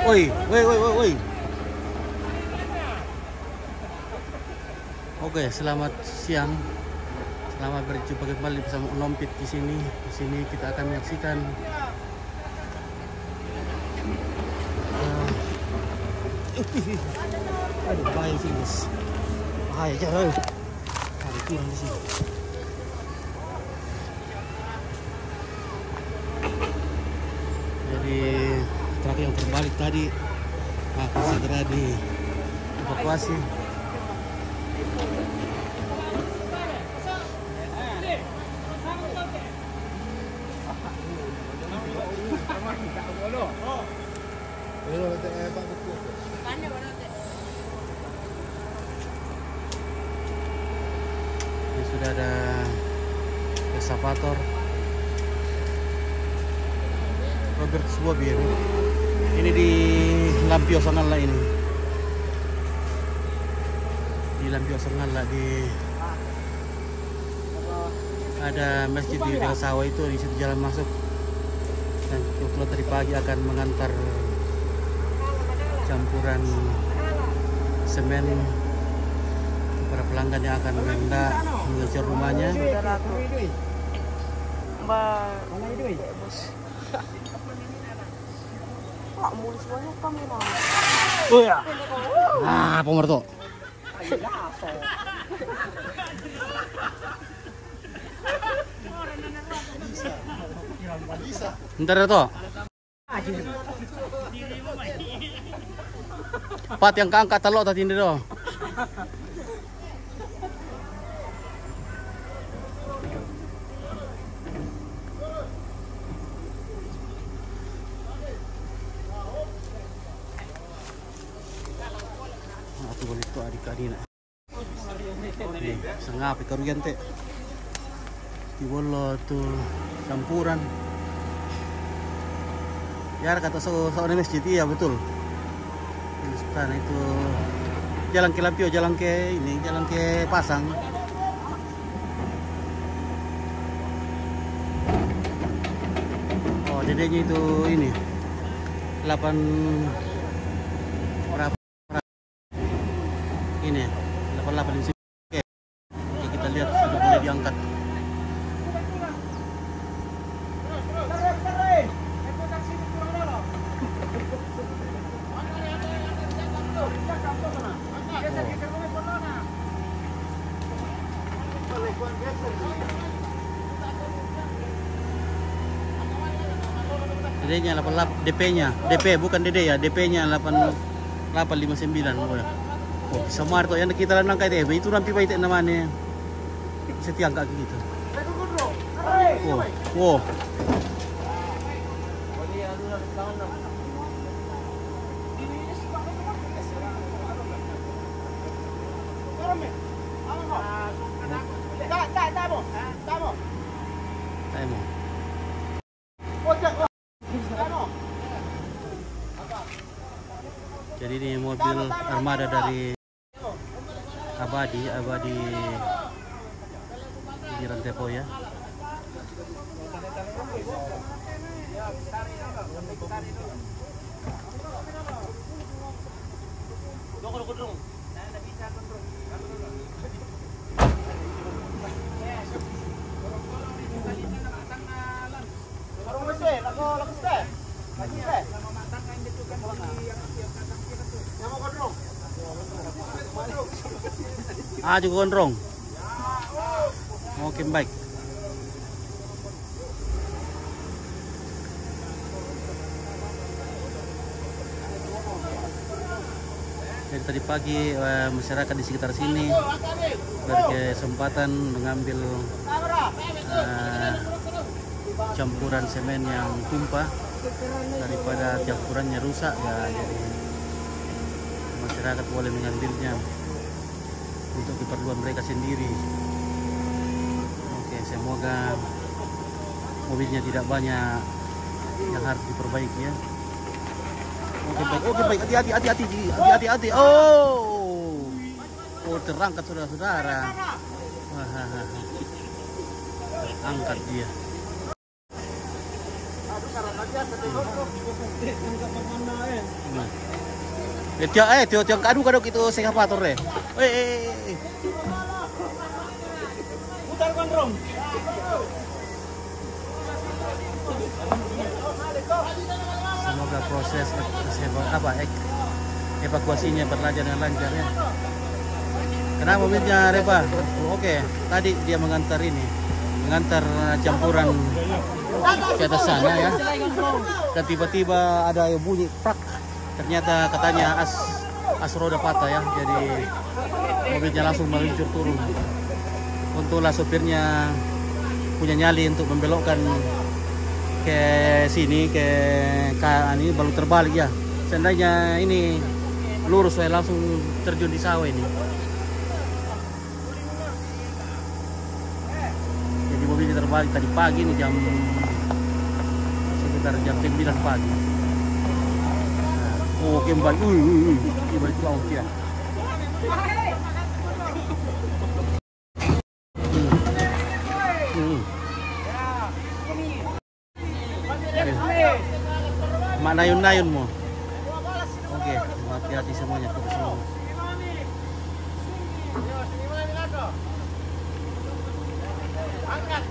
Woi, woi, woi, woi, woi. Oke, selamat siang. Selamat berjumpa kembali bersama Onompit di sini. Di sini kita akan menyaksikan aduh, bahaya sih, guys. Bahaya aja, ada kurang di sini. Jadi truk yang terbalik tadi akan segera dievakuasi. Ini sudah ada eskavator Robert Swabir. Ini di Lampio Sangala ini. Di Lampio Sangala ada masjid di dekat sawah itu, di situ jalan masuk. Dan kebetulan tadi pagi akan mengantar campuran semen para pelanggan yang akan hendak mengejar rumahnya. Oh ya. Ah, pemerto. Bentar ya toh. Pat yang keangkat telok tadi ini doh. Aku boleh tuh adik-adik. Sengap karuyan teh. Di bolo tuh campuran. Ya kata soalnya masjid ya betul. Sana itu jalan ke Lampio, jalan ke Pasang. Oh, dedenya itu ini 8 berapa? Ini 88 di sini. Oke, kita lihat sudah boleh diangkat. DD-nya 88, DP-nya, DP bukan DD ya, DP-nya 8859 udah. Oh, semar tuh yang kita lanang kayak itu nanti baik namanya. Setiang kaki gitu. Wow. Wow. Jadi ini mobil armada dari Abadi di Rantepo ya. Ah, juga gondrong. Oke, baik. Jadi tadi pagi masyarakat di sekitar sini berkesempatan mengambil campuran semen yang tumpah daripada campurannya rusak ya, jadi masyarakat boleh mengambilnya untuk keperluan mereka sendiri. Oke, semoga mobilnya tidak banyak yang harus diperbaiki ya. Oke baik, hati-hati. Oh, terangkat saudara-saudara. Angkat dia. Tiang kaduk itu sekapator deh. Putar gondrong. Semoga proses evakuasinya berjalan dengan lancar ya. Karena mobilnya Reba, oke. Tadi dia mengantar campuran ke atas sana ya. Dan tiba-tiba ada yang bunyi prak. Ternyata katanya as roda patah ya. Jadi mobilnya langsung meluncur turun. Untunglah sopirnya punya nyali untuk membelokkan ke sini ke ini baru terbalik ya. Seandainya ini lurus saya langsung terjun di sawah ini. Jadi mobilnya terbalik tadi pagi nih sekitar jam 9 pagi. Oh, kembali. Kembali ke laut ya. Mak nayun-nayun mo. Oke, hati-hati semuanya. Angkat.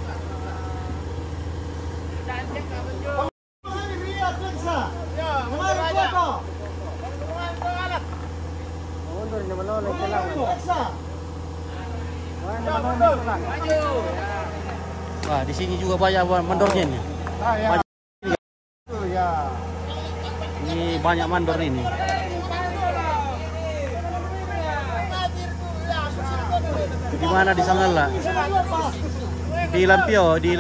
Wah, di sini juga banyak mandornya nih. Ini banyak mandor ini. Di mana di Sangala? Di Lampio, di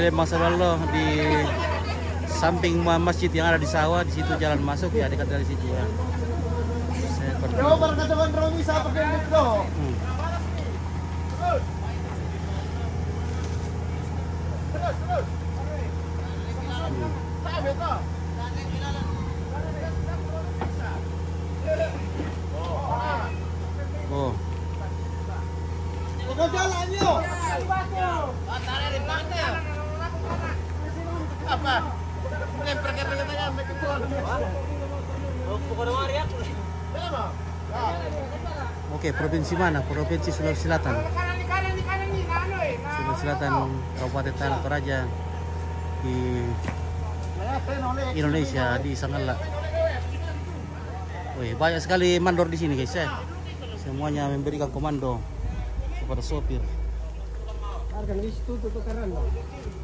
Lembang Salolo, di samping masjid yang ada di sawah, di situ jalan masuk ya, dekat dari situ ya. Saya oh. Jalannya. Apa? Lempar ke tengah-tengah mikrofon. Oke, provinsi mana? Provinsi Sulawesi Selatan. Sulawesi Selatan, Kabupaten Tanah Toraja di Indonesia, di Sangala. Wih, banyak sekali mandor di sini guys ya. Semuanya memberikan komando kepada sopir.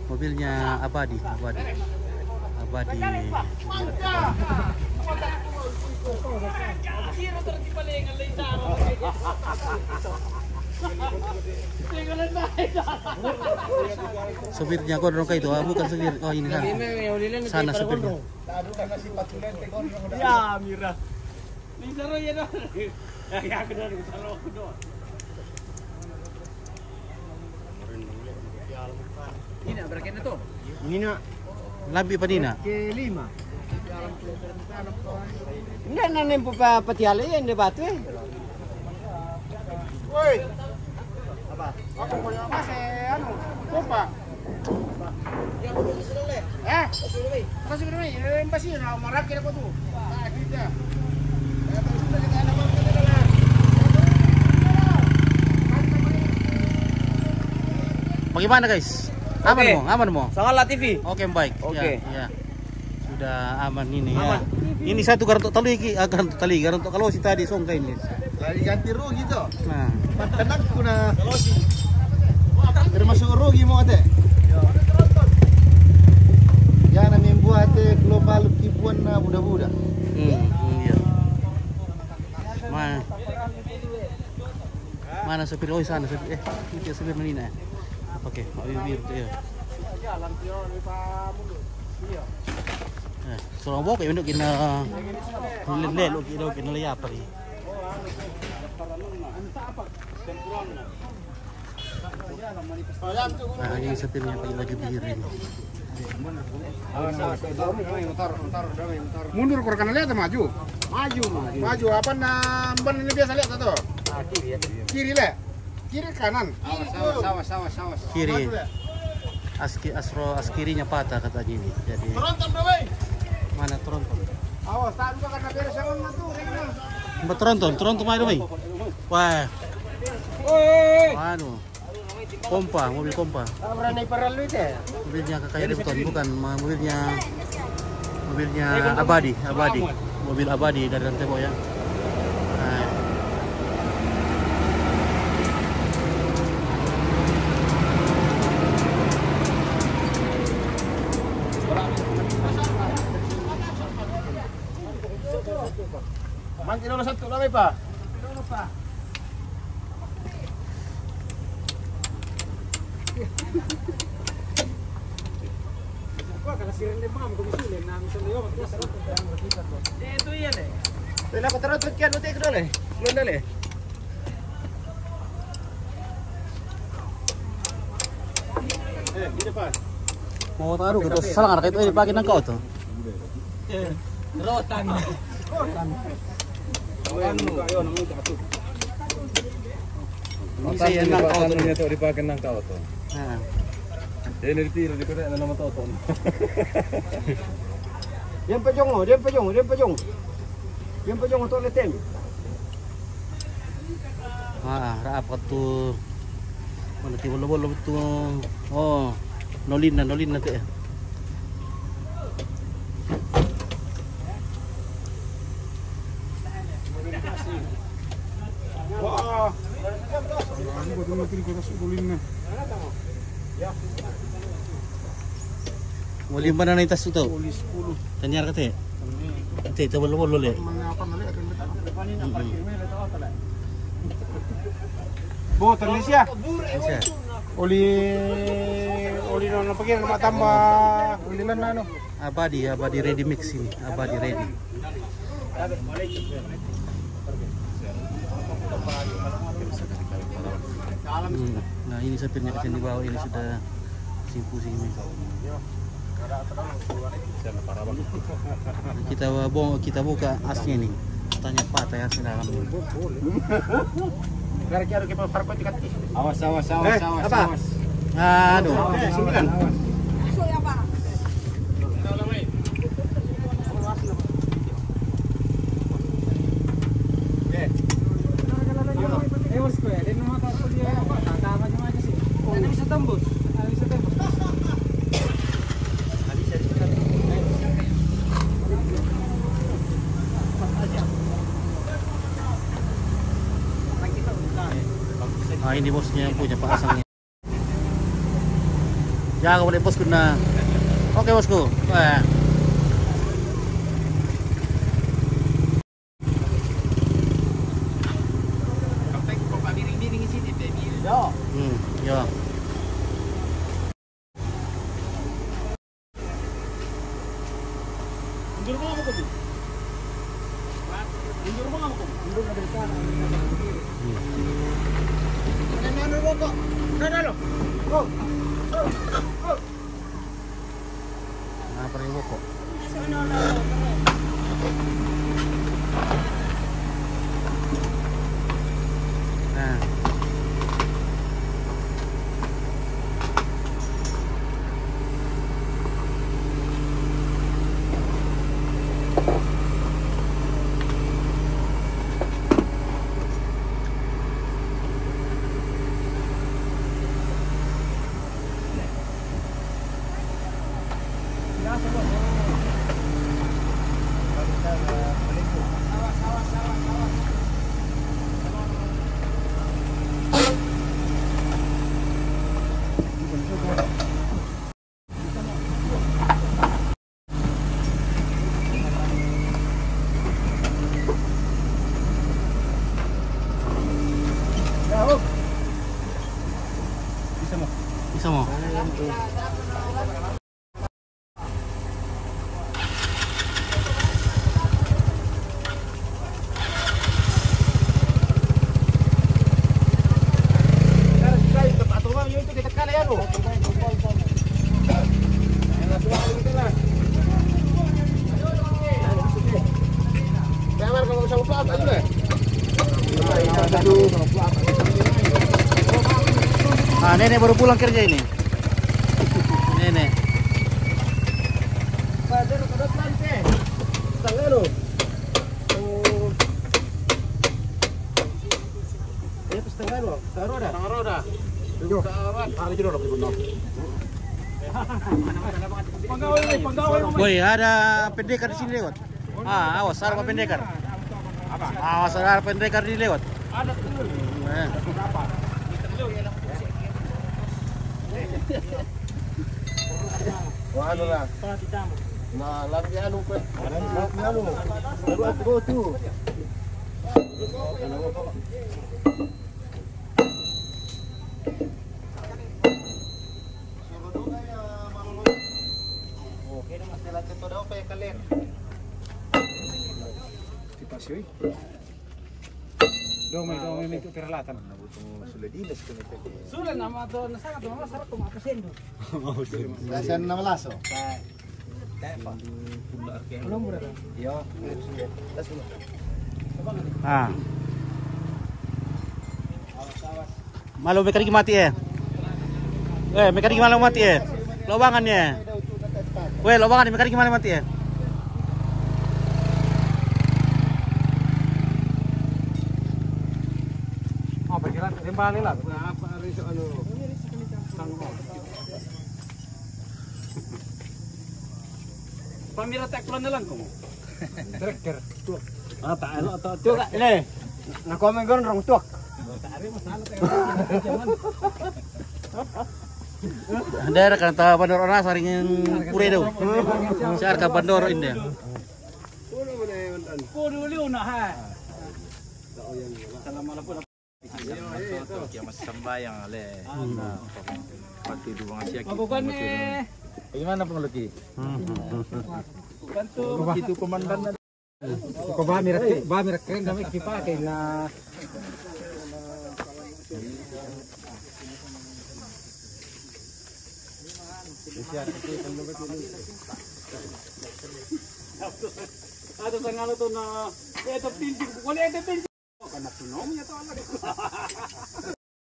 Mobilnya abadi. Sopirnya gondrong kayak itu, bukan sopir. Oh ini sana sopirnya. Ya, Mira. Ini seru ya dong. Ya, aku dong. Ini berapa tuh? Ini nak lambi panina. Ke-5. Enggak nanem patiale yang debatu. Woi. Apa? Aku punya apa anu? Pompa. Ya udah sudah le. Masuk dulu. Masih na marap kira ko tuh. Nah, kita. Ya terus kita ada apa lah. Bagaimana guys? Aman mo? Sangala TV. Oke, baik. Oke. Ya. Sudah aman ini ya. Ini satu garanto garanto kalau si tadi songkai ini. Lagi ganti rugi tuh. Nah, Tenak kuna termasuk rugi mau ate. Ya na membuat global tipuan na budak-budak. Iya. Mana sopir? Oh, sana sopir. Itu sopir Manina. Oke, biar itu ya. Sorong bok kayak kena lelelo kena layap ri. Nah, ini sopirnya pakai baju biru ini. Mundur kur kana lihat maju. Maju apa ban ini biasa lihat atau? Kiri le. Kiri kanan. Awas. Kiri. as kirinya patah katanya ini. Jadi Tronton bro, wey. mana tronton? Awas, tak juga karena beres yang tuh, Rena. Mbak tronton main dong. Wah, Woi. waduh. Pompa, mobil pompa. Berani parah lu itu. Mobilnya kakaknya Debuton, bukan mobilnya Abadi, mobil Abadi dari Rantebo ya. Nah. Mangkir nomor 1 lah, Pak. Itu iya deh. Tena ko tarot kian utek dole. Belum dole. Gini Pak. Mau taruh gitu, salah nggak itu dipakai nang kau tuh. Rotan. Bisa ya nang kau tuh. Itu dipakai nang kau tuh. Nah. Ini ditiru di kota nama Toton. Dia pejong untuk letem. Rapat tuh. Mana tiba bolo tuh. Oh, nolin nanti ya. Wah. Mau lima na itas itu. Tanyar kate. Kate itu bolo le. Bu, Indonesia. Bisa. Oli no pakai nama tambah oli mana no? Abadi ready mix ini. Abadi ready. Nah ini sapirnya kecil di bawah, ini sudah pusing ini. Kita buka asnya nih. Tanya patah ya dalam. Gara-gara kita farko tikat. Awas. Apa? Aduh. 9. Ah ini bosnya yang punya Pak Asang. Jaga boleh bosku na. Oke bosku. Wah. Ya. Nah, pergi boko. Nah. Bisa mau. Nenek baru pulang kerja ini. ano? Ito setengah ano? Setengah roda. Setengah roda. Yo. Hari jodoh dapat benar. Boy, ada pendekar di sini lewat. Awas, ada pendekar. Apa? Awas, ada pendekar di lewat. Ada telur. Berapa? Wah, ano lah. Nah, lagi anu kan. Lagi anu. Baru aku tu. Okay, masih lagi tu daw pa kalir. Dipasyoy. Domay itu peralatan. Sulit dinas ko nito. Sulit nama to nasangat nama sarap kung apasendo. Lasan na malaso. Belum berapa? Yo. Malu mekanik mati mekanik malu mati Lobangannya. Lobangan mekanik malu mati Perkiraan kembali lah. Apa hari itu anu? Pamira tak pulang lang kamu. Terakhir. Tak anu atau tuh ini. Nak komen gondrong tuak. Daerah kan tahu bandor orang saringin pure do. Siar ka bandor ini. Dulu nah. Assalamualaikum. Yang masih sembahyang ale. Pati dua siak. Bukan nih. Bagaimana pengeluki? Bantu. Itu komandan. Kau bahas keren kami dipakai na. Ada tengah tu na. Itu pinjam, boleh ada pinjam. Karena sunomnya tu anak.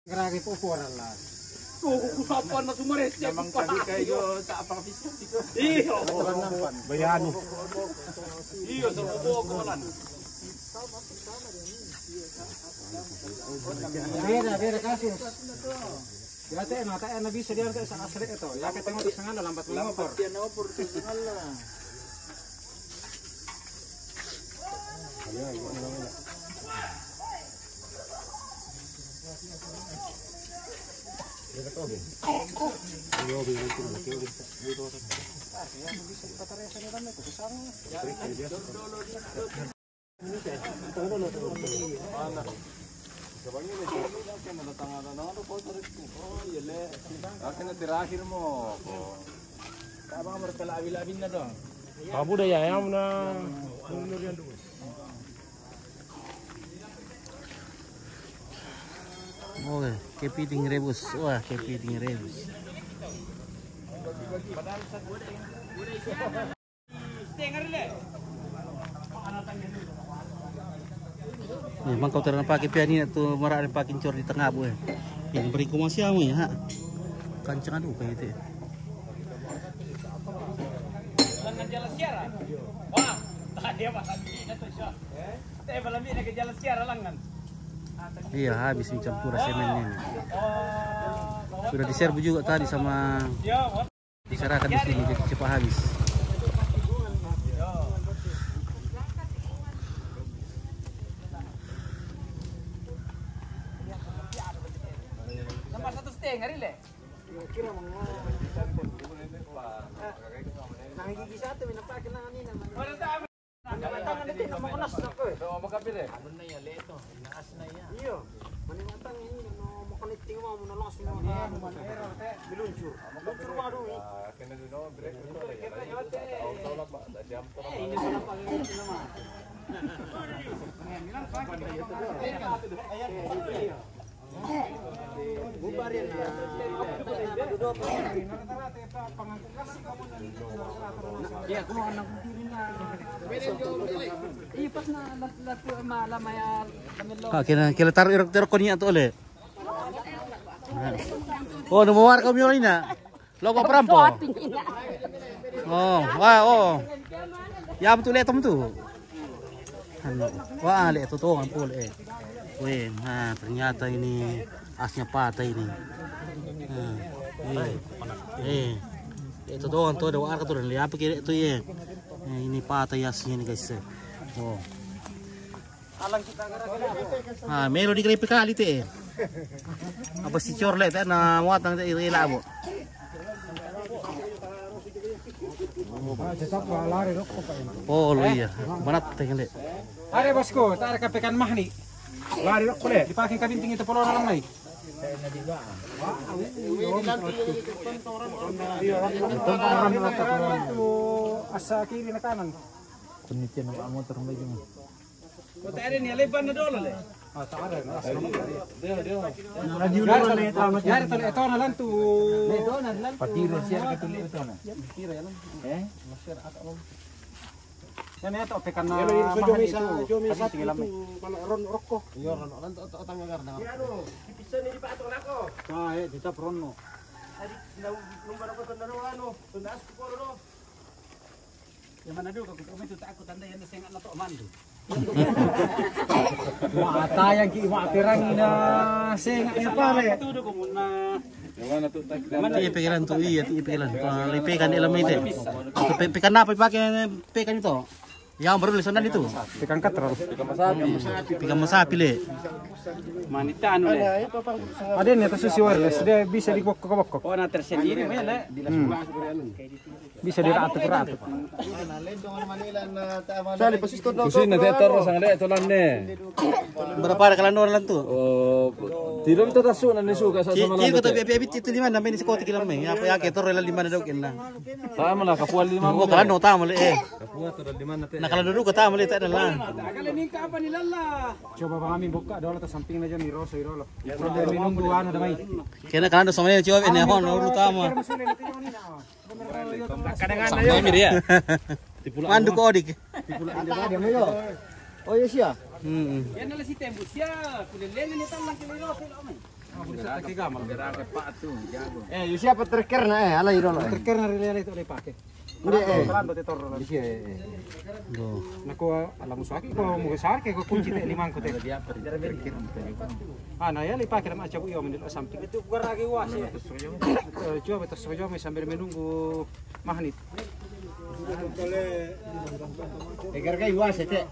Geragi populer lah. Kusapan na sumares niya. Emang tadi kayo sa apang piso. Iyo. Bayani. Iyo, sa pupukulan. Beda kasus. Berarti na bisa dia sa asli ito. Ya kita tengok di sana lambat mengopor. Akin na tirakhir mo. Tama merkalabi-labin na dong. Kamu dah ya na. Oke, kepiting rebus. Wah, kepiting rebus. Memang kau terang pakai piani tu merak pakai cor di tengah bu. Ini beri ku masih amu ya. Kancang aduh kayak itu. Dengan jalan siara. Wah, dia malah ini tu syah. Teh malam ini ke jalan siara langan. Iya, habis mencampur semennya ini. Sudah diserbu juga tadi sama masyarakat di sini, jadi cepat habis. Nomor 1 setengah hari le. Kira mau. Nang gigi satu minum pakai nang ini namanya. Tangan itu nama kenas aku. Mau makapir eh? Ano na yan, leto. Naas na yan. Iyo. Manimantang ini no makoniting mo mo nalas mo na biluncur. Biluncur mo ado eh. Akin na dito break ito. Auto lang ba? Jump to. Ini pala pangit naman. Bubar yan na. Ya, kung anak ko din na. Ipas na lato malamaya kamilo. Kila taruh irok ko niya to ulit. Oh, numawar kami yun na. Logo perampo. Oh, wah, oh. Ya betul lihat tuh. Ano, wah lihat tuh kan pul Wih, nah ternyata ini asnya patah ini. Itu doang tuh ada warga tuh dan lihat kiri itu ya. Ini patah asnya nih guys. Oh. Ah, melo di kali kali teh. Apa si corlet na muatang teh ila bo. Oh, lo iya. Mana teh kan deh. Are bosku, tak ada kapekan mah nih. Lari rok boleh. Dipakai kabinting itu polon alam nih. Asa kiri na kanan. Kunitian ng motor mo yung. Kota ada nih, leban na dolo le. Ah, tak ada. Yari tole ito na lang tu. Patiro siya katuloy ito na. Yan ito, pekan na mahal itu. Kabinting alam nih. Dita prono. Yang mana dulu aku itu tak aku tanda yang sengat na to mandu. Mata yang ki matirang ina sengat ni pare. Itu do kumuna. Iya pikiran tuh iya pikiran. Lipekan ilam itu. Pikan apa pakai pikan itu? Yang baru lisanan itu. Pekan katrol. Pikan masapi le. Manita anu le. Ada nih tuh susi wireless dia bisa dibokok-bokok. Oh, na tersendiri mah le. Bisa diratur-ratur. Sali pasis ko daw. Kusin na dito sang le ito lang ne. Berapa ada kalian orang tuh? Oh, tiro ito taso na nisuga sa sama Iya kata bibi itu lima namanya di sekolah kilam nih. Apa ya kita rela lima dok inna. Tama na kapual lima Oh kalian no tamu le. Kapual to lima na te. Nah kalau dulu kata tamu le tak ada lah. Kali ni kapan nila lah. Coba bang kami buka dola ta samping na dyan ni Roso irolo. Pero minunggo ano damay. Kena kalian sama ini coba ini hon urut tamu. Sama mi dia. Mandu ko odik. Oh iya siya. Yan na lang si Tembus ya. Kulilin ni talang kay Roso lo may. Yung siya patriker na ala iro na. Terker na rin ito ulit pake. Hindi Pelan betul toro. Di siya Naku alam mo sa akin ko mo sa akin ko kunci te limang ko te. Ah, na ya lipa kira macam yo menit samping itu gua lagi was ya. Coba betul saja sambil menunggu mahnit. Egar kay iwas ete.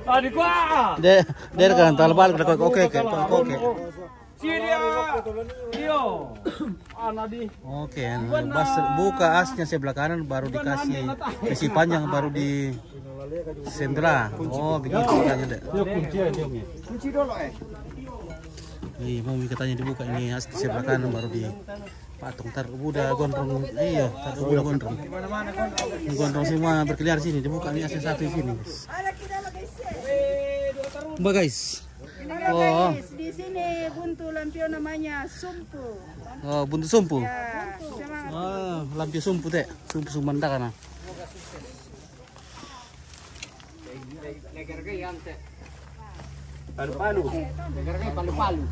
Adik gua. Der kan talbal ko oke. Siria. Iyo. Anadi. Oke, bas buka asnya sebelah kanan baru dikasih besi panjang baru di sendera. Oh begitu katanya deh. Kunci dulu Iya mau katanya dibuka ini as di sebelah kanan baru di patung tar udah gondrong. Iya tar udah gondrong. Gondrong semua berkeliar sini dibuka ini asnya satu di sini. Mbak guys. Oh. Di sini buntu lampion namanya sumpu. Oh buntu sumpu. Ya, sama Oh lampion sumpu teh. Sumpu Sumanda kana. Palu-palu. Egar kay palu-palu.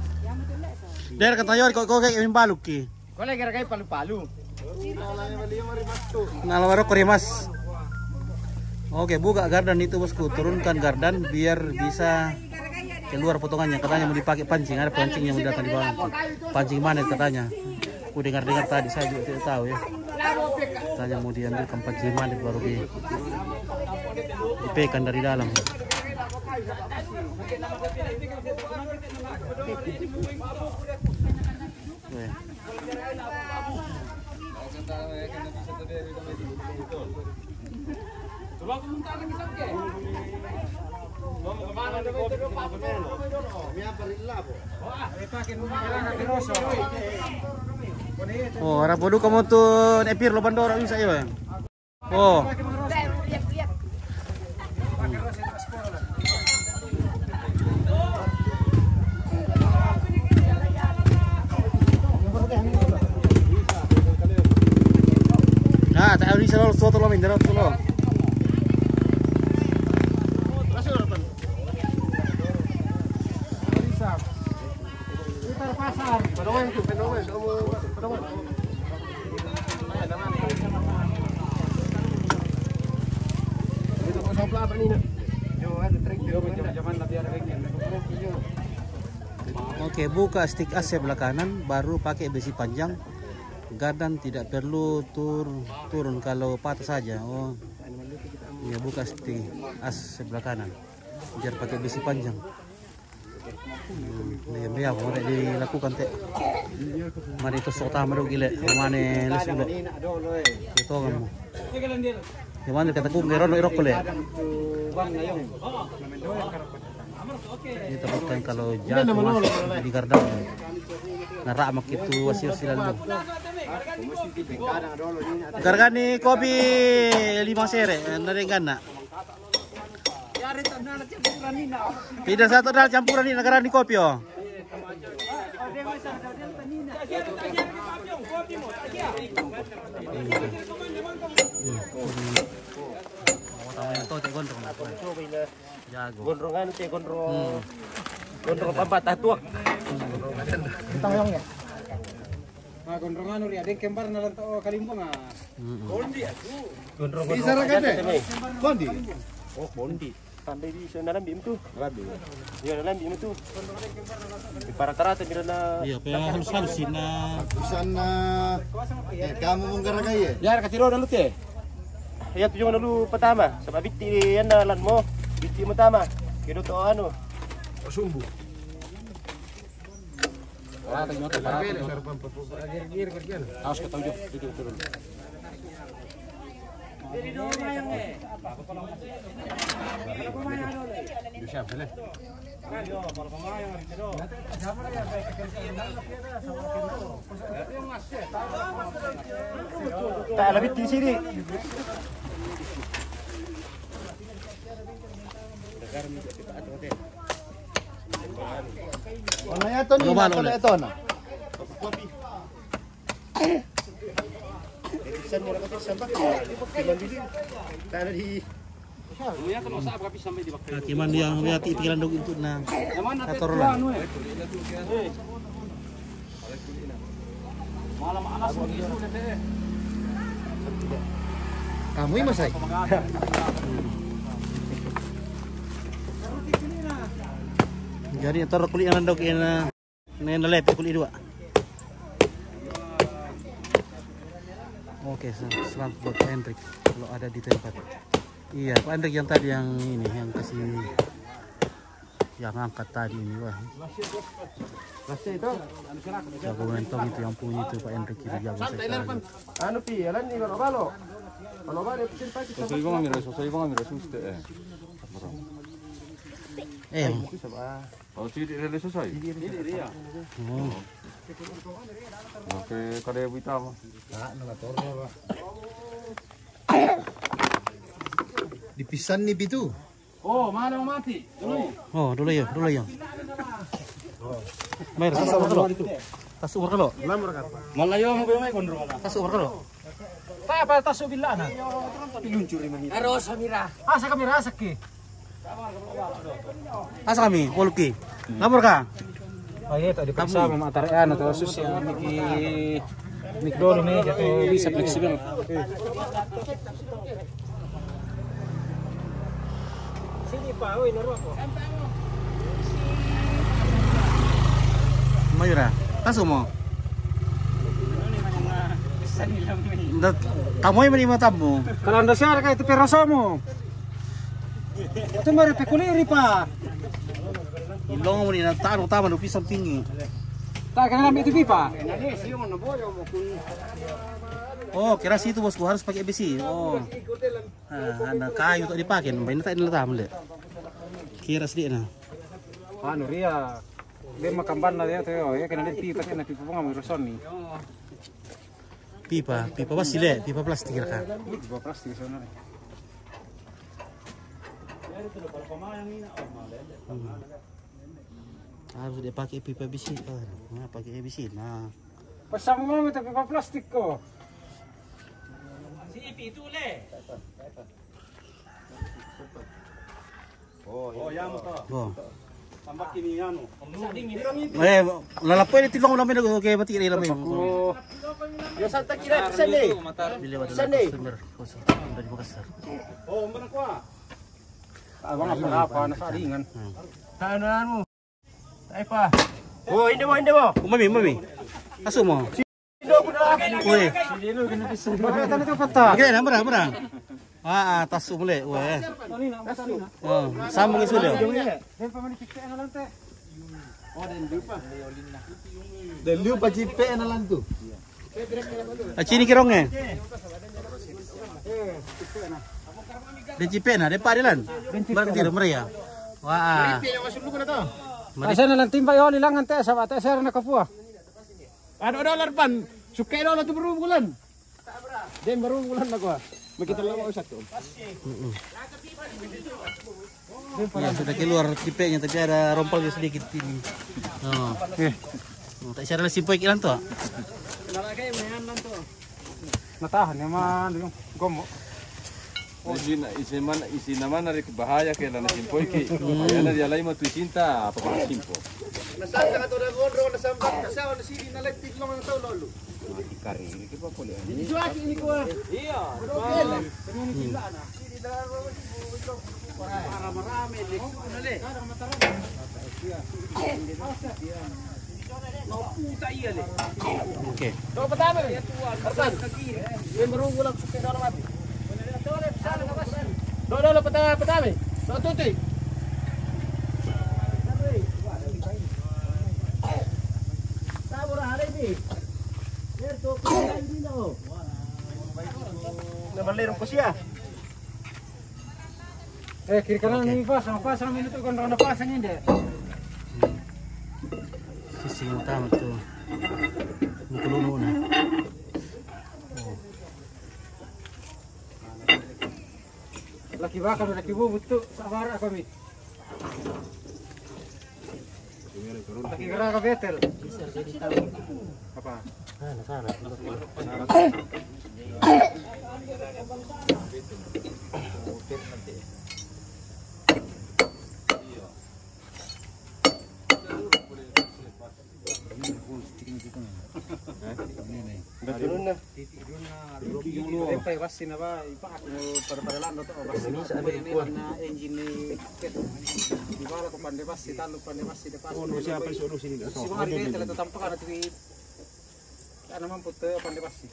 Der katayor kok kayak yung baluk ki. Kole egar kay palu-palu. Nalawaro korimas. Oke, buka gardan itu bosku, turunkan gardan biar bisa keluar potongannya. Katanya mau dipakai pancing, ada pancing yang udah tadi bawah. Pancing mana katanya? Aku dengar-dengar tadi, saya juga tidak tahu ya. Katanya mau diambilkan pancing mana baru dipekan dari dalam. Coba aku minta lagi sampai. Oh, harap bodoh kamu tuh nepir lo bandora bisa ya. Oh. Nah, tahu ni selalu suatu lo minta lo. Pasar. Penomen, kamu. Penomen. Oke, buka stick AC sebelah kanan, baru pakai besi panjang. Gardan tidak perlu turun kalau patah saja. Oh, ya buka stick AC sebelah kanan, biar pakai besi panjang. Ya, boleh dilakukan teh. Mari itu sok tamu gile, mana les dulu. Itu kamu. Gimana kata ku ngeron irok kule. Ini tempatkan kalau jatuh masuk di gardan. Narak mak itu wasir silalu. Gargani kopi 5 sere, narengana. Tidak satu dal campuran ini negara ni kopi oh. Gondrongan teh gondrong. Gondrong pampat tuak. Tayong ya. Nah, gondrongan uri ada kembar nalan to kalimbang ah. Bondi aku. Gondrong. Bisa rakate. Bondi. Oh, bondi. Pandai di sana bim tu. Rabi. Ya dalam bim tu. Di para-para mirana. Iya, halus-halusin na. Sana kamu menggaragai ya? Ya, katiro dulu teh. Ya tujuan dulu pertama. Sebab biti yan lan mo. Biti pertama. Kedo to ano. Sumbu. Ah, tengok tu. Harus ketujuh turun. Tak lebih di sini. Mana ya to ni? Mana ya to na? San mo ko sampai. Timan bili. Tara di. Luya kan usah berapa sampai di bakal. Hakiman yang lihat pikiran dog itu na. Atorolan. Malam alas isu teh. Kamu ini masai. Jadi ator kulit yang dog ina nelet kulit dua. Oke, selamat buat Pak Hendrik kalau ada di tempat. Iya, Pak Hendrik yang tadi yang ini yang kasih yang angkat tadi ini wah. Jago mentong itu yang punya itu Pak Hendrik itu jago sekali. Anu pi, alan ni kalau balo. Kalau balo pitin pagi. Sosai bang amiro suste eh. Oh, tidak ada selesai. Oh. Oke, kada buita mah. Dipisan ni bitu. Oh, mana mau mati? Dulu. Oh, dulu ya. Bayar tas umur kalau. Tas umur kalau. Malayo mo ba may gondrong ala? Tas umur kalau. Ta apa tas ubila na? Piluncur man. Aros kamera. Asa kamera sakki. Asa kami, Polki. Lapor ka. Oh iya, tadi periksa mematarian atau sus yang mikro ini jatuh bisa fleksibel. Sini Pak, oi naruh ako. Mayura, tas mo. Tamu yang menerima tamu. Kalau anda share kayak itu peraso mo. Itu mari pekuliri Pak. Ilong mo ni na taro tama do pisang tinggi. Tak kena ambil itu pipa. Oh, kira situ bosku harus pakai besi. Oh. Ada kayu tak dipakai, main tak diletak mele. Kira sedikit nah. Anu ria. Dia makan ban dia tuh, ya kena dia pipa kena pipa pengamu roson nih. Pipa besi le, pipa plastik kira kan. Pipa plastik sebenarnya. Harus dia pakai pipa besi kan. Nah, pakai besi. Nah. Pasang mo itu pipa plastik ko. Si itu le. Oh, ya mo to. Oh. Tambak ini anu. Lalapoy ni tilong namin okay mati rin namin. Oh. Yo salta kira sini. Sini. Dari Makassar. Oh, mana ko ah? Abang apa nasa ringan. Tahanan mo. Tay pa. Oh, hindi mo. Mami. Aso mo. Uy. Bakit ito pata? Oke, merang. Tas umule. Uy. Oh, sambung isu dia. Dan pamanik na lang te. Dan liu pa jipe na lang tu. Cini kirongnya. Dan cipe na, depan dilan. Barang tidak mereka. Wah. Kasi na lang timba yo lilangan te sa ate sir na kapua. Ano larpan? Sukay na tu baru bulan. Den baru bulan na ko. Makita lang ako satu. Ya, sudah keluar cipenya tapi ada rompalnya sedikit ini. Oh. Tak isyarat simpoy ilan to. Natahan naman yung gomo. Isi naman na bahaya kaya na simpoy ki. Kaya na dia lain matu cinta apa pa simpo. Nasaan ka to na gondro na sambat sa na sige na lagtig lang ang taw lolo. Kari ki pa pole. Dijuaki ini ko. Iya. Para marami dali. Oke. Do patama. Artan. Yan baru ulang sukay na mati. Do patama. Do tuti. Sabura hari ni. Erto ko hindi no. Nabalero ko siya. Kiri kanan ni pas, pasang minuto kon na pasang hindi. Sisi utama tuh. Mukuluno na. Laki bakal laki bubut tu sabar kami. Laki gerak ke betel. Apa? Tempe pasti na ba ipaak mo perpelan to pasti ni sa ini na engine ni di bala ko pande pasti talo pande pasti de pasti ono siapa suruh sini si mga rin tele tampak ana tuwi ana man puto pande pasti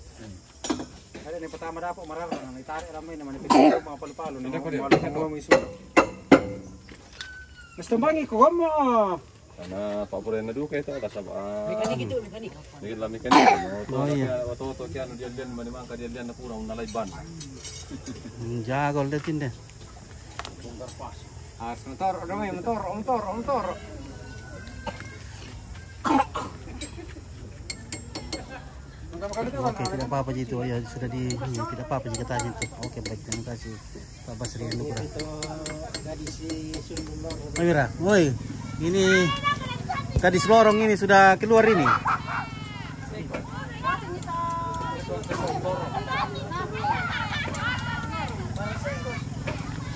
ada ni pertama dapat marara na itarik ramai na manipis mga palu-palu na mo isu Gusto bangi ko mo Karena Pak Purena dulu kayak itu kasab. Mekanik itu, mekanik. Mekanik lah mekanik. Oh iya. Waktu kian dia mana mangka dia na kurang nalai ban. Jagol deh tinde. motor, ramai motor. Oke, tidak apa-apa itu ya sudah tidak apa-apa jika tanya itu. Oke, baik, terima kasih Pak Basri Nugra. Mira, woi, ini gadis lorong ini sudah keluar ini.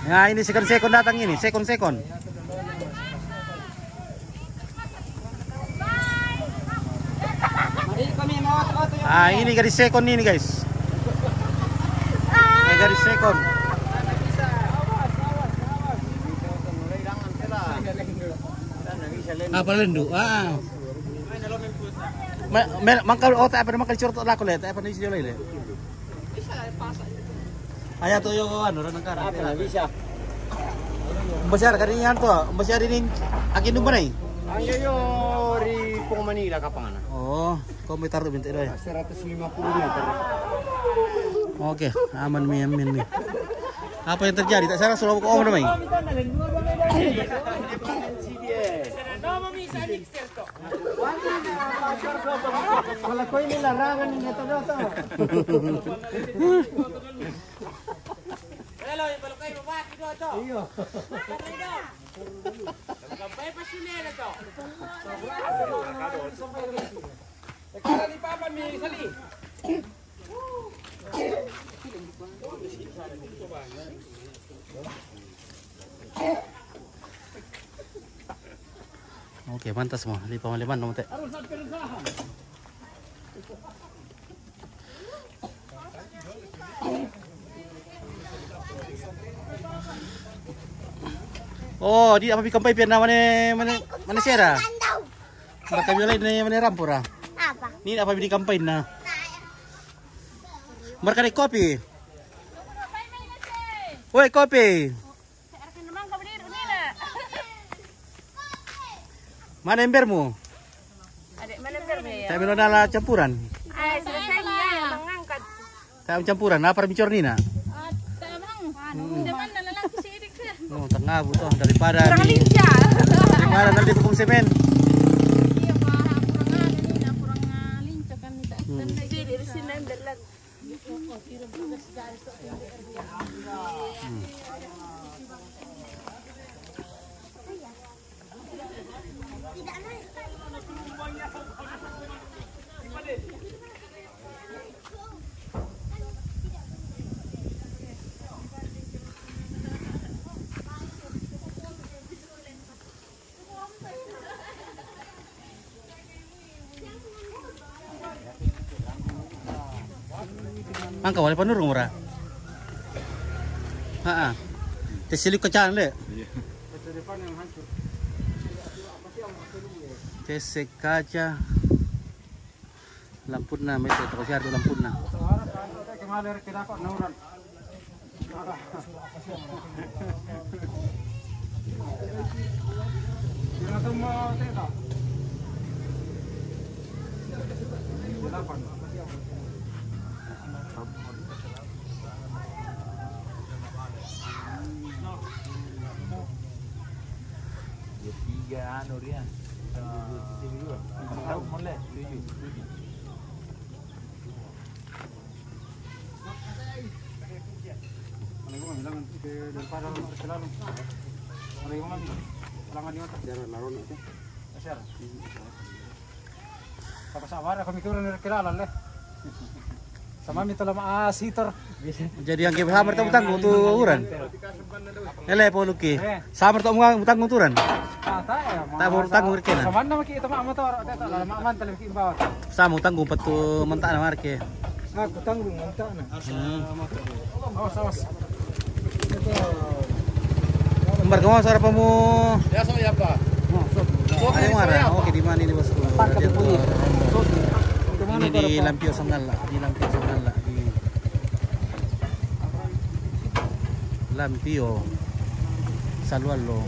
Nah, ini second datang ini, second. Ah, ini gadis second ini, guys. Gadis second. Apa lendu? Mangkal otak apa mangkal curut lah kulit, apa nih sih lele? Ayah tuh yo anu orang negara. Bisa. Besar kadinya tuh, besar ini akin mana nih? Ayo yo di Pung Manila kapangan. Oh, kau mau taruh bintik doy. 150 meter. Oke, aman mi. Apa yang terjadi? Tak salah suruh kau mana mai? Kalau kau ini larangan ini tahu tak? Hello, kalau kayo mabati dito. Iyo. Sampai pa sinela to. Kaya ni Papa mi sali. Oke, mantas semua. Di pemaliman nomor teh. Oh, di apa kampai pian mana sera? Baka bilay na mana rampura. Apa? Ni apa di kampai na? Marka ni kopi. Woi, kopi. Mana embermu? Adik mana berbe ya? Saya bilang nala campuran. Ay, selesai niya mangangkat. Saya campuran, apa bincor ni na? Tamang. Daman na lang si Erik siya. Oh, tengah butuh daripada Kurang ni. lincah. Daripada nanti tepung semen. Iya, kurang lincah kan kita. Dan lagi dari sini berlat. Angka wala panurung ora. Heeh. Tesilip kecan le. Tesek kaca. Lampuna may to siya do lampuna. Ano riyan? Tahu mo le, tujuh. Ano ko bilang daripada selalu. Ano ko man kailangan niyo ta dari laro ni ito. Asar. Tapos awara kami ko rin kilala le. Sama mi tala maasitor. Jadi yang kita samar tang tu uran. Ele po luki. Samar tang utang uturan. Tak mau tanggung kena. Sama na makita ma motor ta la ma man tala ki bawat. Sama tanggung patu mentak na marke. Aku tanggung mentak na. Awas awas. Embar kamu suara pamu. Ya, so ya, Pak. Ay mara. Oke di mana ini bosku? Ini di Lampio Sanggala, di Lampio Sanggala di Lampio Salualo.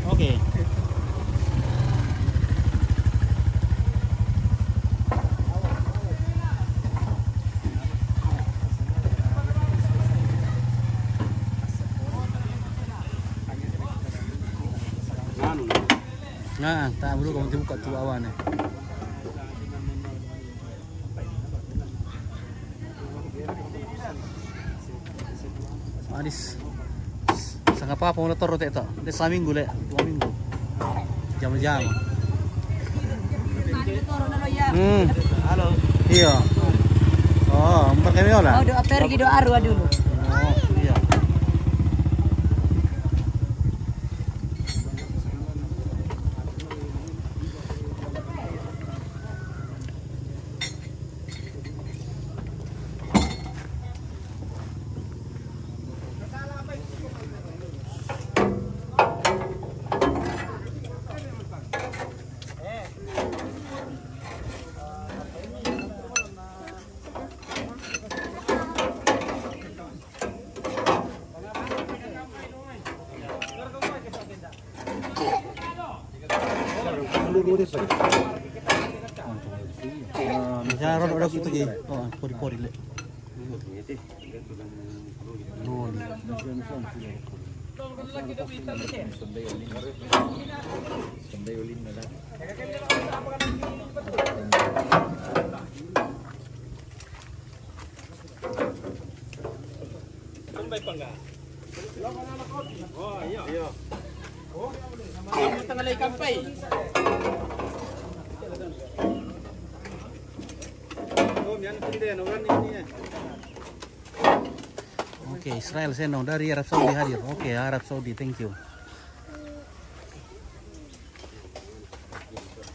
Oke. Nah, tak perlu kamu buka tu awan eh. Anis. Sanga pa mo na toro ito. De sa minggu le, 2 minggu. Jam-jam. Halo. Iya. Oh, empat kami olah. Oh, doa pergi doa arwah dulu. Oh, iya. Jangan rodok itu je. Oh, pori-pori le. Oh, iya. Iya. Oh, kamu tengah lagi kampai. Oke, Israel Seno dari Arab Saudi hadir. Oke, Arab Saudi, thank you.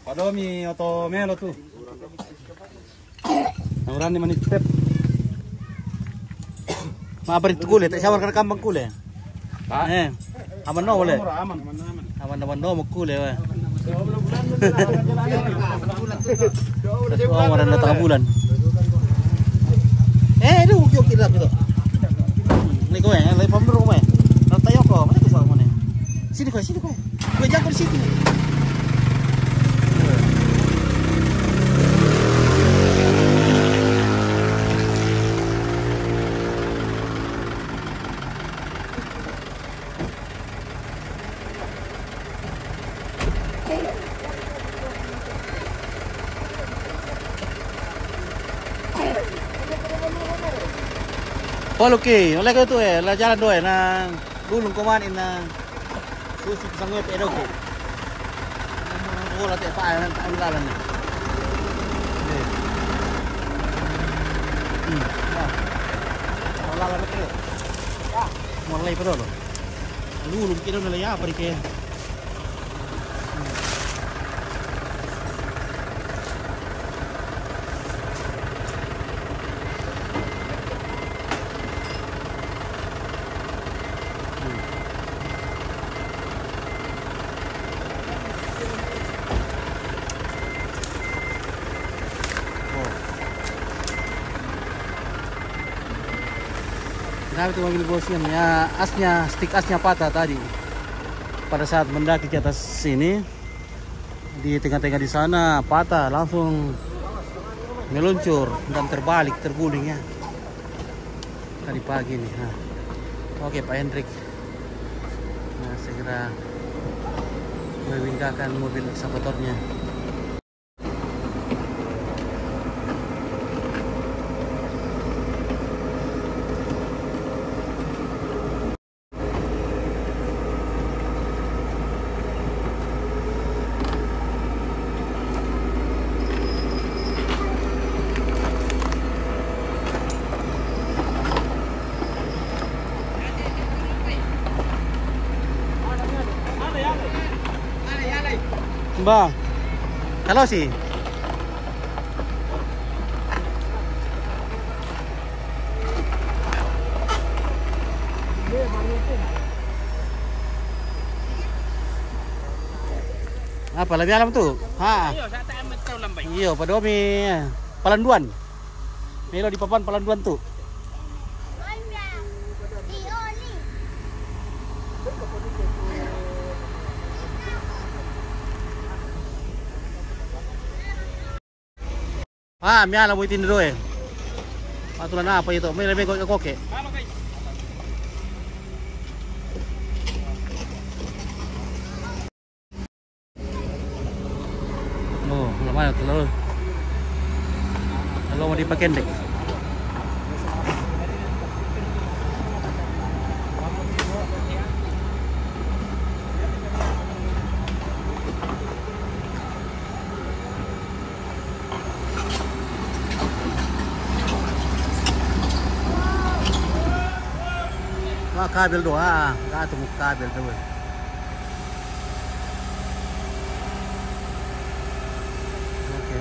Padomi atau melo tu. Orang ni mani step. Maabarit kule, tak sawar ka kambang kule. Pak. Aman no boleh. Aman. Aman no makul ya. 20 bulan. Oh, orang datang bulan. Itu yuk kita gitu. Ini kowe, lagi pamdur kowe. Natayo ko, mana ko mana. Sini kowe. Kowe jago di situ. Paul oke, oleh kau tu lah jalan doa na dulung komanin na susu sanggup edok. Oh lah tak apa nak jalan ni. Lah betul. Mulai pada lo. Dulung kita nak ya pergi. Nah, itu mobil bosnya ya, stick asnya patah tadi. Pada saat mendaki ke atas sini, di tengah-tengah di sana patah, langsung meluncur dan terbalik, terguling ya. Tadi pagi nih. Nah. Oke Pak Hendrik, nah, segera memindahkan mobil ekskavatornya. Bang, kalau sih apa lebih alam tuh? Iya, pada kami Palanduan. Melo di papan Palanduan tuh. Miala mo itin dulu Patulan na apa itu? May lebih koke. Oh, lumayan telur. Kalau mau dipakendek. Kabel doa, nggak temu kabel tuh. Oke.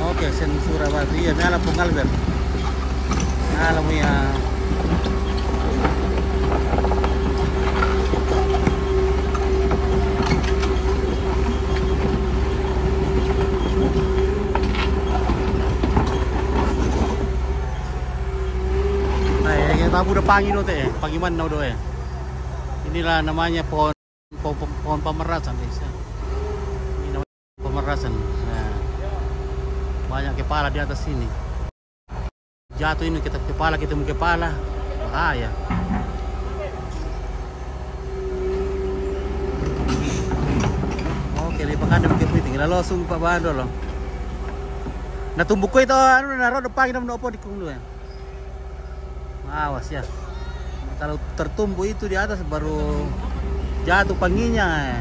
Oke, sen Surabaya ya, nyala pungal ber. Nyala mo ya. Tabu udah pagi no teh, pagiman no doe. Inilah namanya pohon pemerasan guys. Ini namanya pemerasan. Nah, banyak kepala di atas sini. Jatuh ini kita kepala bahaya. Oke, lipat ada mungkin puting. Lalu langsung Pak Bando loh. Nah tumbuk ko ito ano naro pagi na opo di kung ya. Awas ya, kalau tertumbuh itu di atas baru jatuh panginya.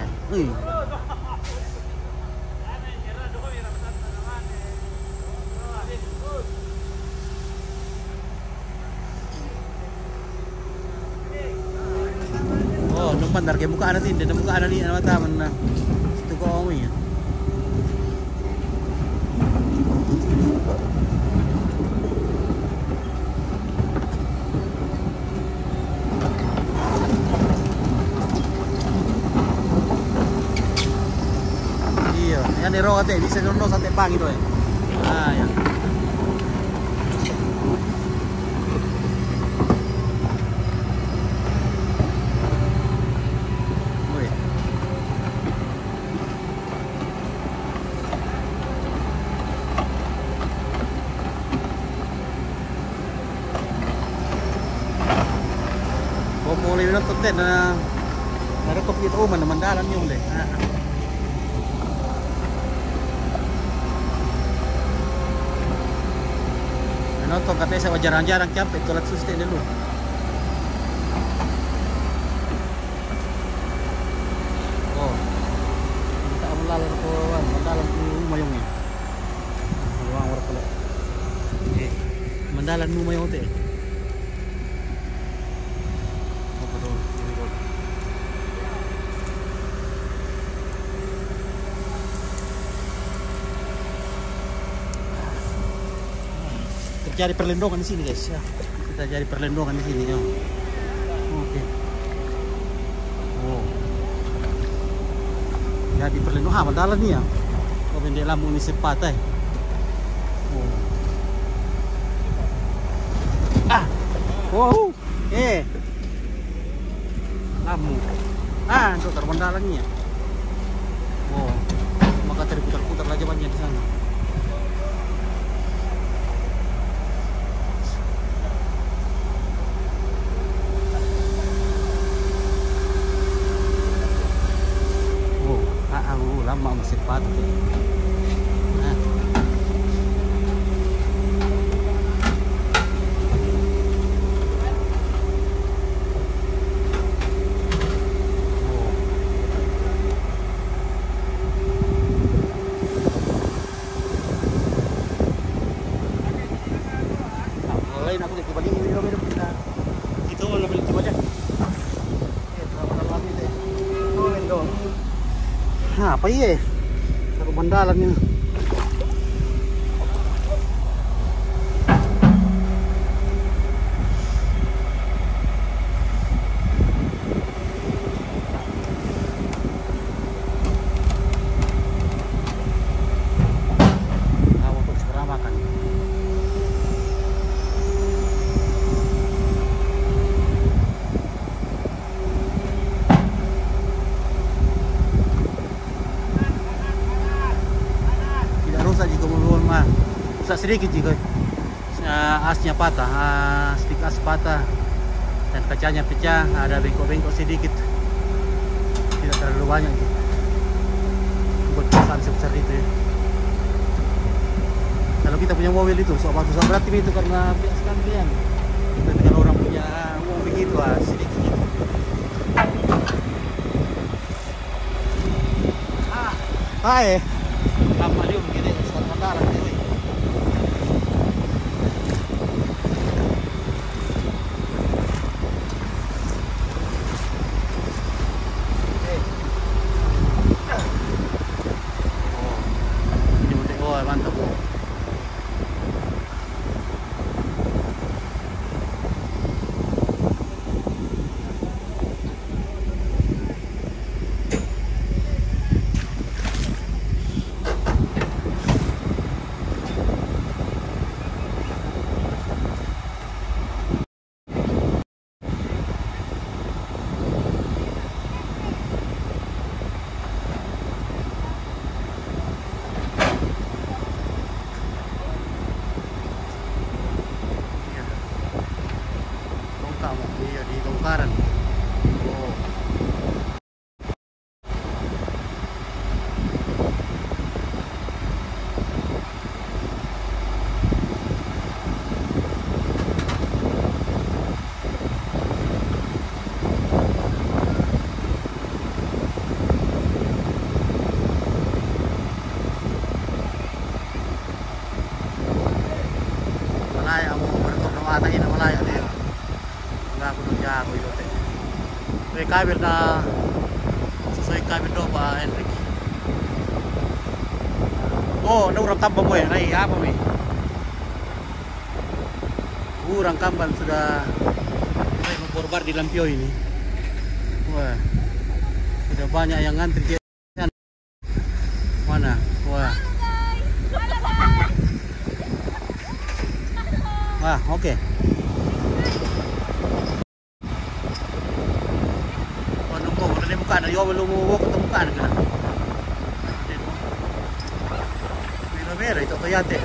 Oh, numpan dar kayak buka ada tinda, buka ada di nama taman na. Itu kau ya. Iya, yan ni Ro ate, bisa nyo sa tepang ito eh. Ah, yan. Uy. Kung muli ng tuntin na narakop ito man, namandalan yung ulit. Nonton katanya saya jarang-jarang capek tulat suste dulu. Oh, kita melalar ke mendalam ke mayong ni. Ruang orang pula. Mendalam nu mayong teh. Apa tu? Cari perlindungan di sini guys ya. Kita cari perlindungan di sini ya. Oke. Oh. Jadi perlindungan mendalam nih ya. Oh benda lambung ni sepat eh. Oh. Ah. Wow. Lambung. Ah, itu termendalam nih ya. Oh. Maka terputar-putar aja banyak di sana. Lama masih patut. Nah. Lain aku di balik ini minum kita. Itu mau beli coba aja. Nah, apa iya? Taruh bandalannya. Nah, untuk segera makan. Sedikit juga asnya patah, sedikit as patah dan kacanya pecah, ada bengkok-bengkok sedikit, tidak terlalu banyak gitu. Buat perusahaan sebesar itu ya. Kalau kita punya mobil itu soal berarti itu karena biasa kan kalian. Tapi kalau orang punya uang begitu sedikit gitu. Hai, lama dia begini sekarang mendalam gitu. Mantap. Iya di Tongkaran. Oh. Malaya mo bertok na matay na malaya din. Nggak aku nung jago itu teh. Kue kabel na sesuai kabel do Pak Henrik. Oh, na urang tambah mo yan. Ay, apa mi? Kurang Kambal sudah mulai memborbar di Lampio ini. Wah, sudah banyak yang ngantri. Mana? Wah. Wah, oke. Menunggu, udah buka ada yo belum mau ketemukan kan. Merah itu Toyota.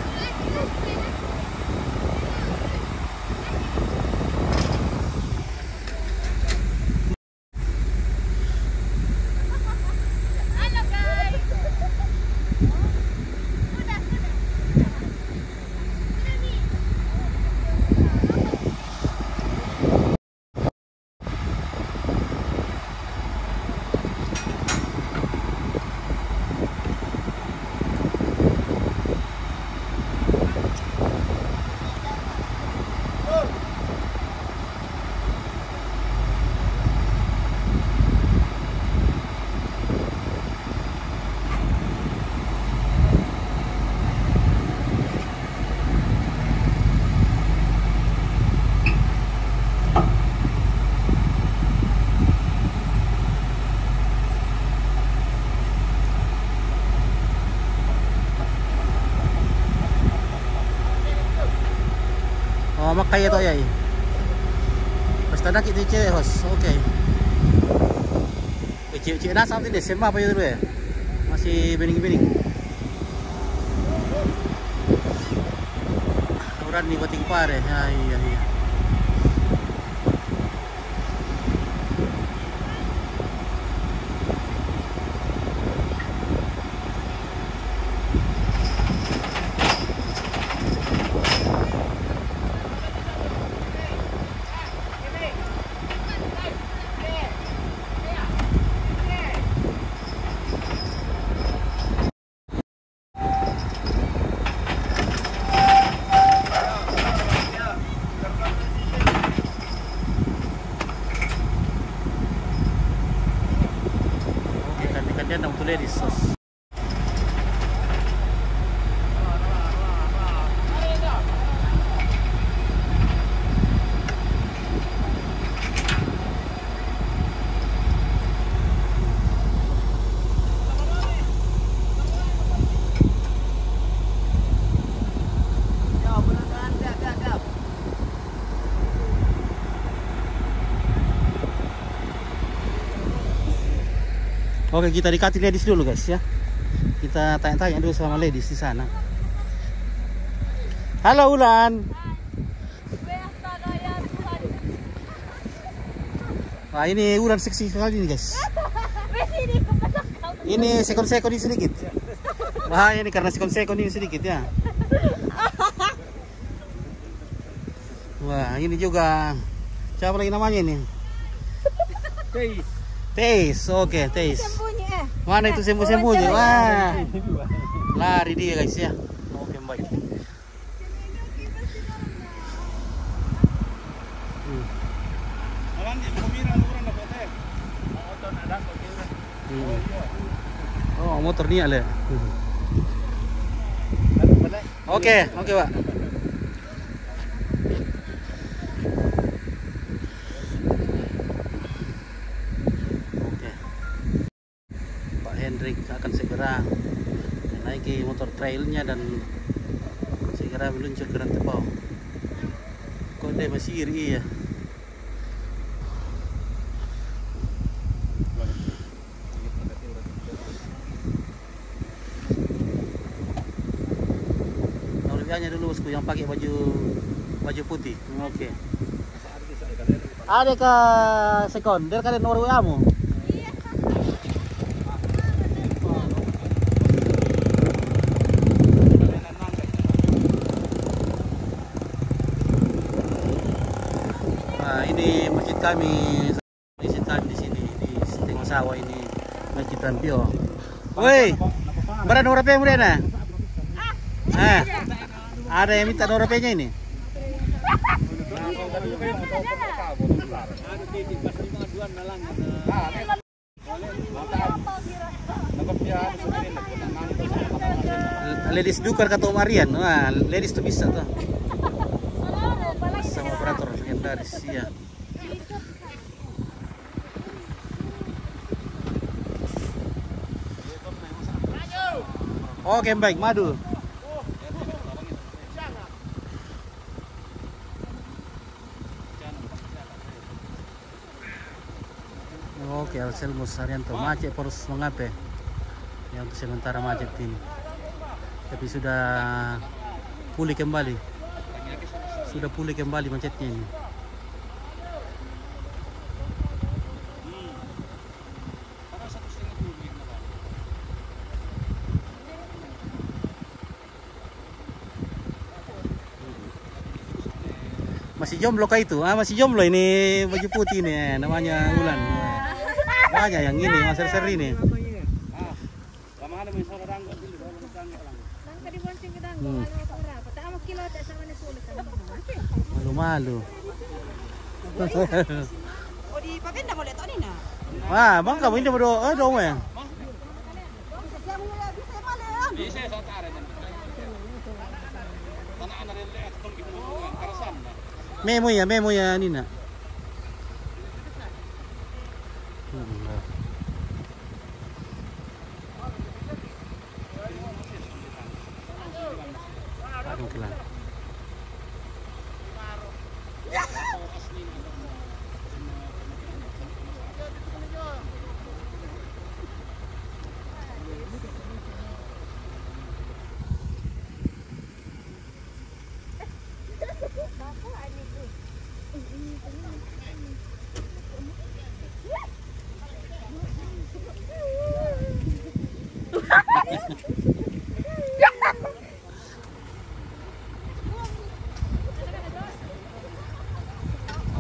Makaya to ay. Basta nakita cewek host. Oke. Cewek na sampai deh semua apa itu ya? Masih bening-bening. Orang nih bating pare. Ya iya iya. Ladies sauce. Oke, kita dekati ladies dulu guys ya. Kita tanya-tanya dulu sama ladies di sana. Halo Ulan. Wah, ini Ulan seksi sekali nih guys. Ini sekon-sekon ini sedikit. Bahaya nih karena sekon-sekon ini sedikit ya. Wah, ini juga siapa lagi namanya ini? Teis, oke, Teis. Mana itu sembunyi? Wah, lari dia guys ya. Oke, baik. Oh, motor ni ale. Oke, Pak. Hendrik akan segera menaiki motor trailnya dan segera meluncur ke Rantepao. Kode masih iri ya. Norwegianya dulu bosku yang pakai baju putih. Oke. Ada ke sekon, dia kan Norwegiamu. Ini masjid kami di sini di Tengah Sawah ini Masjid Lampio. Woi, berapa Norwegian muda na? Ada yang minta Norwegiannya ini? Ladies dukar kata Marian, wah ladies tuh bisa tuh. Polis, iya. Oke, baik, madu. Oke, Alselmus Haryanto macet terus mengapa? Ya untuk sementara macet ini. Tapi sudah pulih kembali. Sudah pulih kembali macetnya ini. Masih jomblo kah itu? Ah, masih jomblo ini baju putih nih, namanya Ulan. Banyak yang ini, Mas seri ini. Malu-malu. Oh di Papenda boleh tahu ni nak? Wah, bang kamu ini berdoa dong ya? Bisa satara jan. Tanah dari leher pun gitu karasan. Memo ya Nina. Aduh kelang.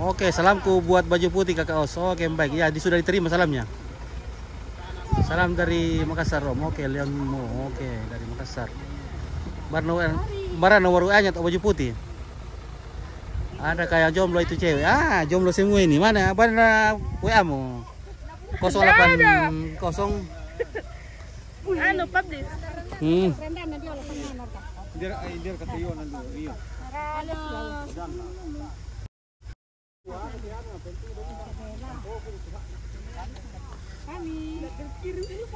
Oke, salamku buat baju putih Kakak Os. Oke, baik. Ya, sudah diterima salamnya. Salam dari Makassar, Om. Oke, Leonmo. Oke, dari Makassar. Barang nomor WA-nya atau baju putih. Ada kayak jomblo itu cewek. Ah, jomblo semua ini. Mana? Mana WA-mu? 080 Anu publish. Dia kata Iyo nanti. Iyo.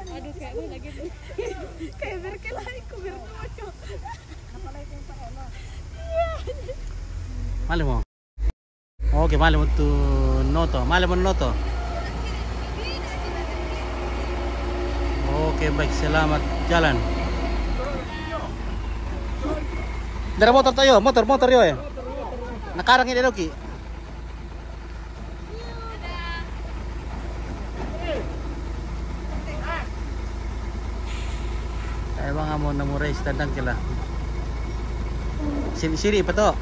Aduh kayak gue lagi kayak berkelahi berkocok. Malam mau. Oke, malam untuk noto. Malam noto. Oke, baik, selamat jalan. Dari motor tayo, motor yo ya. Nakarang ini doki. Bang amo namo race tandang kila. Siri pa to.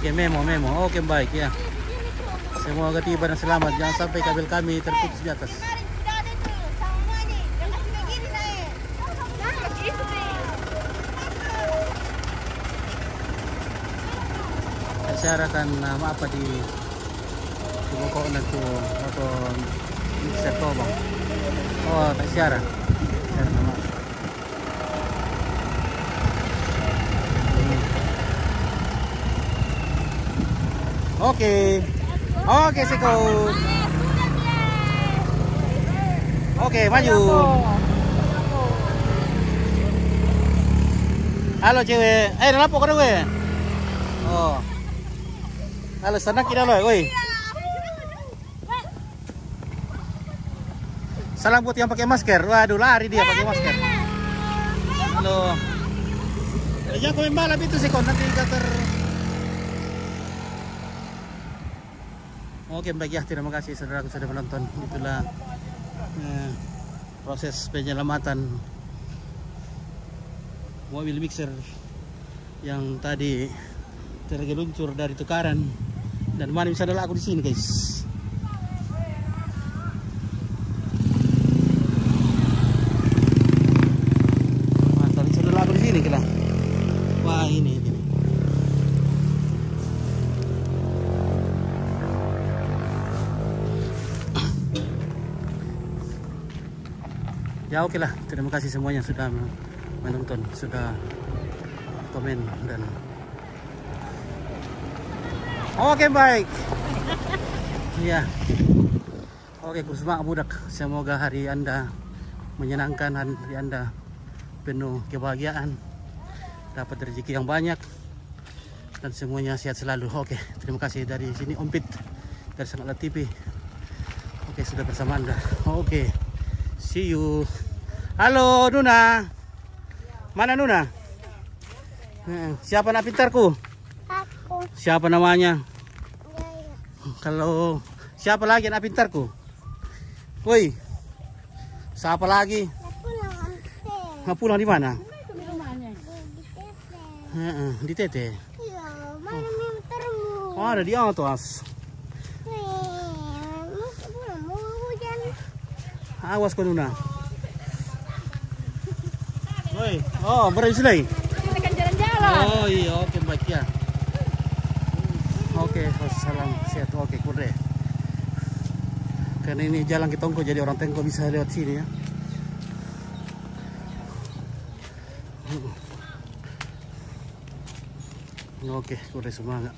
Oke, memo. Oke, baik ya. Semoga tiba dan selamat. Jangan sampai kabel kami terputus di atas. Syaratan nama apa di pokok nanti atau mixer to bang. Oh, tak syarat. Syarat nama. Oke, Siko. Oke, maju. Halo cewek. Kenapa kau gue? Oh. Halo, senang kita loh, woi. Salam buat yang pakai masker. Waduh, lari dia pakai masker. Halo. Jangan komen balap itu sih, nanti kita Oke, baik ya. Terima kasih saudaraku sudah menonton. Itulah proses penyelamatan mobil mixer yang tadi tergeluncur dari tukaran. Dan mana bisa adalah aku di sini, guys. Mantap, bisa adalah aku di sini, kira. Wah, ini. Ya oke lah, terima kasih semuanya sudah menonton, sudah komen dan oke baik. Ya. Oke, Kusma budak. Semoga hari Anda menyenangkan, hari Anda penuh kebahagiaan, dapat rezeki yang banyak dan semuanya sehat selalu. Oke, terima kasih dari sini Om Pit dari Sangatlah TV. Oke, sudah bersama Anda. Oke. See you. Halo Nuna. Mana Nuna? Siapa nak pintarku? Aku. Siapa namanya? Kalau siapa lagi anak pintarku? Woi. Siapa lagi? Pulang di mana? Di Tete. Iya, mana motormu? Oh, ada di atas. Mau hujan. Awas kau Nuna. Woi, oh berarti lagi. Kita kan jalan-jalan. Oh iya, oke baik ya. Oke, salam sehat. Oke, kure. Karena ini jalan ke Tongko, jadi orang Tongko bisa lewat sini ya. Oke, kure semangat.